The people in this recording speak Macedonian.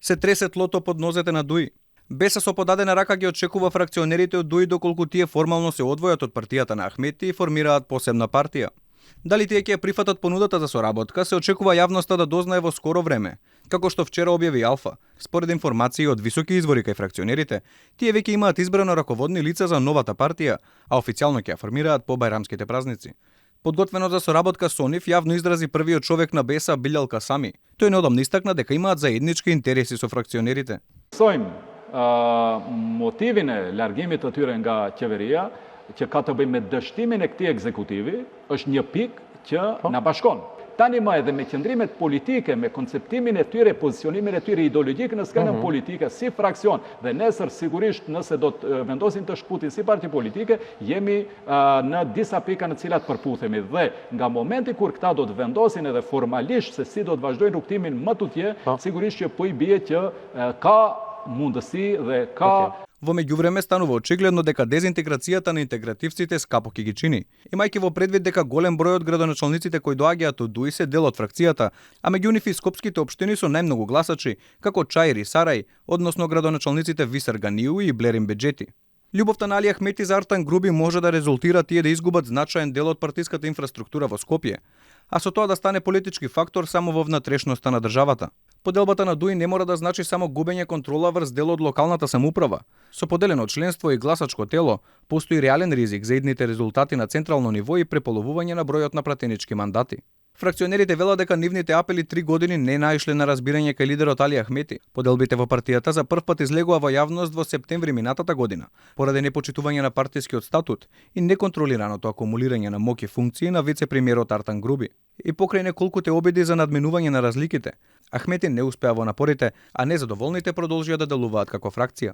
Се тресе тлото под нозете на Дуи. Беса со подадена рака ги очекува фракционерите од Дуи доколку тие формално се одвојат од партијата на Ахмети и формираат посебна партија. Дали тие ќе ја прифатат понудата за соработка, се очекува јавноста да дознае во скоро време. Како што вчера објави Алфа, според информации од високи извори кај фракционерите, тие веќе имаат избрано раководни лица за новата партија, а официјално ќе ја формираат по бајрамските празници. Подготвено за соработка со нив јавно изрази првиот човек на Беса Билјал Касами. Тој неодамна истакна дека имаат заеднички интереси со фракционерите. Sojmë motivin e largimit të tyre nga qeveria, që ka të bëjë me dështimin e këtij ekzekutivi, është një pikë që na bashkon. Tani më edhe me qëndrimet politike, me konceptimin e tyre, pozicionimin e tyre ideologjik në skenën politike, si fraksion, dhe nesër sigurisht nëse do të vendosin të shkputin si parti politike, jemi në disa pika në cilat përputhemi. Dhe nga momenti kur këta do të vendosin edhe formalisht se si do të vazhdojnë rrugtimin më tutje, sigurisht që po i bie që ka mundësi dhe ka Во меѓувреме станува очигледно дека дезинтеграцијата на интегративците скапо ќе ги чини, имајќи во предвид дека голем број од градоначалниците кои доаѓаат од Дуи се дел од фракцијата, а меѓу нив и скопските општини со најмногу гласачи, како Чаир и Сарај, односно градоначалниците Висар Ганиу и Блерин Беџети. Љубовта на Али Ахмети за Артан Груби може да резултира тие да изгубат значаен дел од партиската инфраструктура во Скопје, а со тоа да стане политички фактор само во внатрешноста на државата. Поделбата на Дуи не мора да значи само губење контрола врз дел од локалната самоуправа. Со поделено членство и гласачко тело, постои реален ризик за идните резултати на централно ниво и преполовување на бројот на пратенички мандати. Фракционерите велат дека нивните апели 3 години не наишле на разбирање кај лидерот Али Ахмети. Поделбите во партијата за прв пат излегува во јавност во септември минатата година, поради непочитување на партискиот статут и неконтролираното акумулирање на моќи функции на вице-премиерот Артан Груби. И покрај неколкуте обиди за надминување на разликите, Ахмети не успеа во напорите, а незадоволните продолжија да делуваат како фракција.